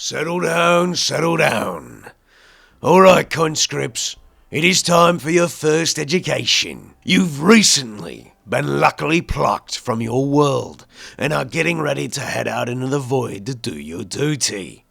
Settle down, settle down. Alright, conscripts, it is time for your first education. You've recently been luckily plucked from your world and are getting ready to head out into the void to do your duty.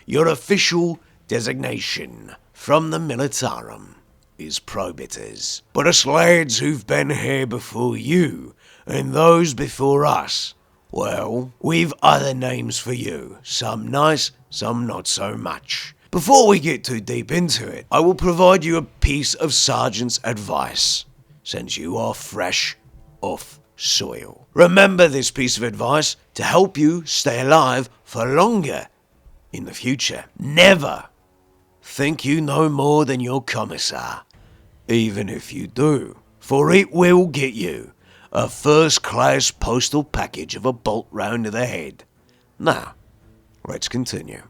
Your official designation from the Militarum is Probitters. But us lads who've been here before you and those before us, well, we've other names for you, some nice, some not so much. Before we get too deep into it, I will provide you a piece of Sergeant's advice, since you are fresh off soil. Remember this piece of advice to help you stay alive for longer in the future. Never think you know more than your commissar, even if you do, for it will get you a first-class postal package of a bolt round to the head. Now, let's continue.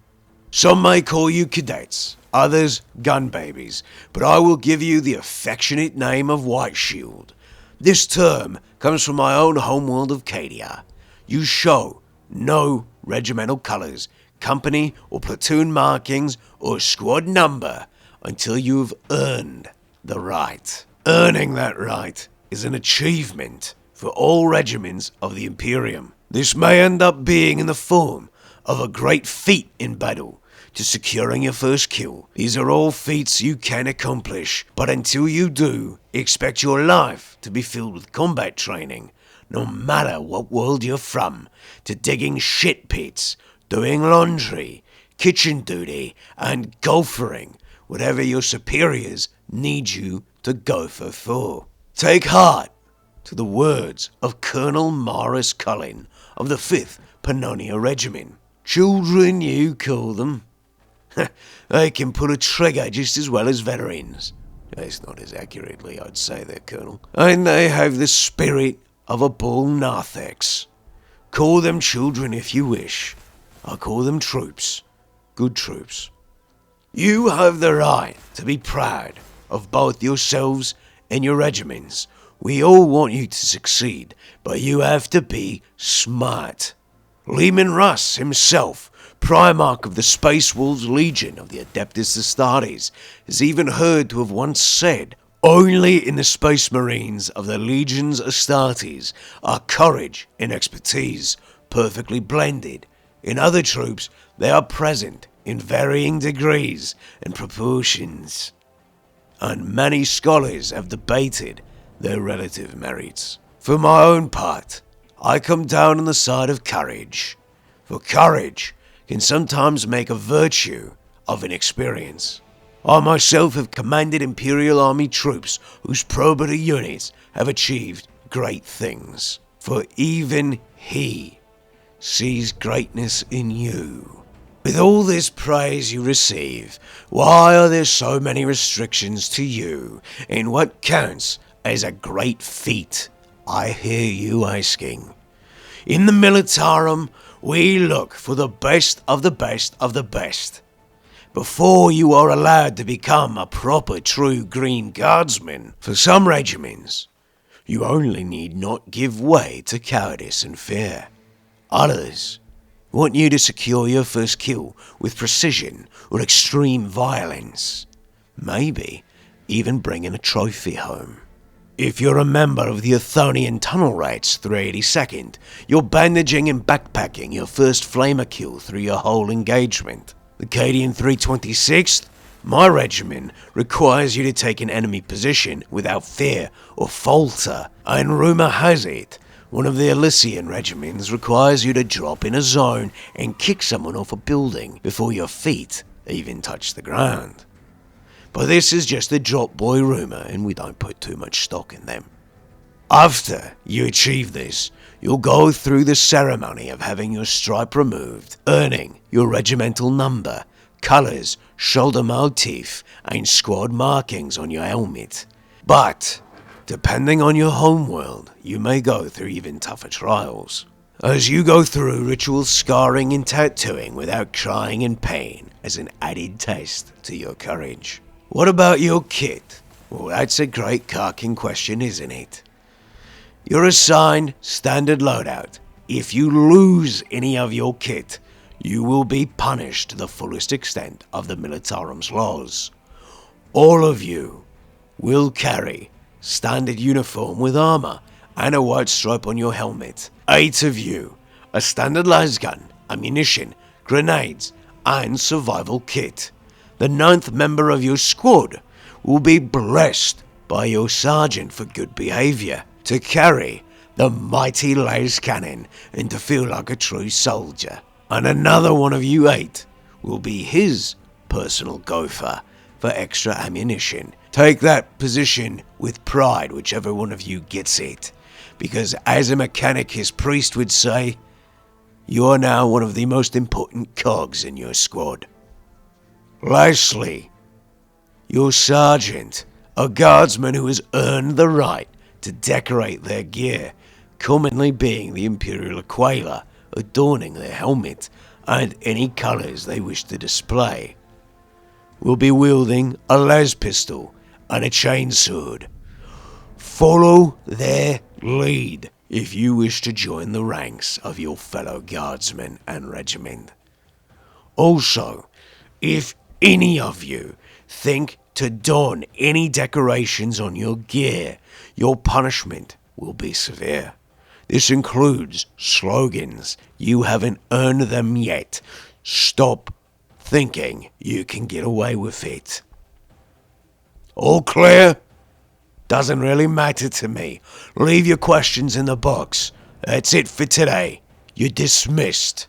Some may call you cadets, others gun babies, but I will give you the affectionate name of Whiteshield. This term comes from my own homeworld of Cadian. You show no regimental colours, company or platoon markings, or squad number until you've earned the right. Earning that right is an achievement for all regiments of the Imperium. This may end up being in the form of a great feat in battle, to securing your first kill. These are all feats you can accomplish, but until you do, expect your life to be filled with combat training, no matter what world you're from, to digging shit pits, doing laundry, kitchen duty, and golfering, whatever your superiors need you to gopher for. Take heart to the words of Colonel Morris Cullen of the 5th Pannonia Regiment. Children, you call them. They can pull a trigger just as well as veterans. That's not as accurately, I'd say there, Colonel. And they have the spirit of a bull narthex. Call them children if you wish. I call them troops. Good troops. You have the right to be proud of both yourselves and your regiments. We all want you to succeed, but you have to be smart. Leman Russ himself, Primarch of the Space Wolves Legion of the Adeptus Astartes, is even heard to have once said, "Only in the Space Marines of the Legions Astartes are courage and expertise perfectly blended. In other troops, they are present in varying degrees and proportions." And many scholars have debated their relative merits. For my own part, I come down on the side of courage, for courage can sometimes make a virtue of inexperience. I myself have commanded Imperial Army troops whose probity units have achieved great things, for even he sees greatness in you. With all this praise you receive, why are there so many restrictions to you in what counts as a great feat? I hear you asking. In the Militarum, we look for the best of the best of the best. Before you are allowed to become a proper true Green Guardsman, for some regiments, you only need not give way to cowardice and fear. Others want you to secure your first kill with precision or extreme violence. Maybe even bringing a trophy home. If you're a member of the Athonian Tunnel Rats 382nd, you're bandaging and backpacking your first flamer kill through your whole engagement. The Cadian 326th, my regiment, requires you to take an enemy position without fear or falter, and rumour has it, one of the Elysian regiments requires you to drop in a zone and kick someone off a building before your feet even touch the ground. But this is just a drop boy rumour, and we don't put too much stock in them. After you achieve this, you'll go through the ceremony of having your stripe removed, earning your regimental number, colours, shoulder motif, and squad markings on your helmet. But, depending on your homeworld, you may go through even tougher trials, as you go through ritual scarring and tattooing without crying in pain as an added test to your courage. What about your kit? Well, that's a great carking question, isn't it? You're assigned standard loadout. If you lose any of your kit, you will be punished to the fullest extent of the Militarum's laws. All of you will carry standard uniform with armor and a white stripe on your helmet. 8 of you, a standard lasgun, ammunition, grenades, and survival kit. The 9th member of your squad will be blessed by your sergeant for good behavior to carry the mighty las cannon and to feel like a true soldier. And another one of you 8 will be his personal gopher for extra ammunition. Take that position with pride, whichever one of you gets it, because as a mechanic his priest would say, you are now one of the most important cogs in your squad. Lastly, your sergeant, a guardsman who has earned the right to decorate their gear, commonly being the Imperial Aquila, adorning their helmet and any colours they wish to display, will be wielding a las pistol and a chainsword. Follow their lead if you wish to join the ranks of your fellow guardsmen and regiment. Also, if any of you think to don any decorations on your gear, your punishment will be severe. This includes slogans. You haven't earned them yet. Stop thinking you can get away with it. All clear? Doesn't really matter to me. Leave your questions in the box. That's it for today. You're dismissed.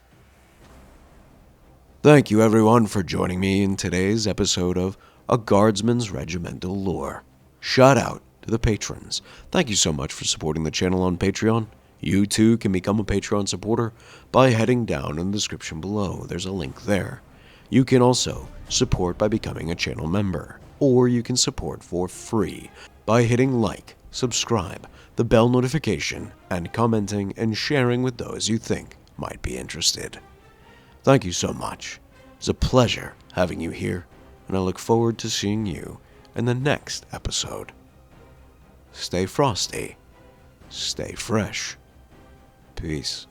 Thank you everyone for joining me in today's episode of A Guardsman's Regimental Lore. Shout out to the patrons. Thank you so much for supporting the channel on Patreon. You too can become a Patreon supporter by heading down in the description below. There's a link there. You can also support by becoming a channel member, or you can support for free by hitting like, subscribe, the bell notification, and commenting and sharing with those you think might be interested. Thank you so much. It's a pleasure having you here, and I look forward to seeing you in the next episode. Stay frosty, stay fresh. Peace.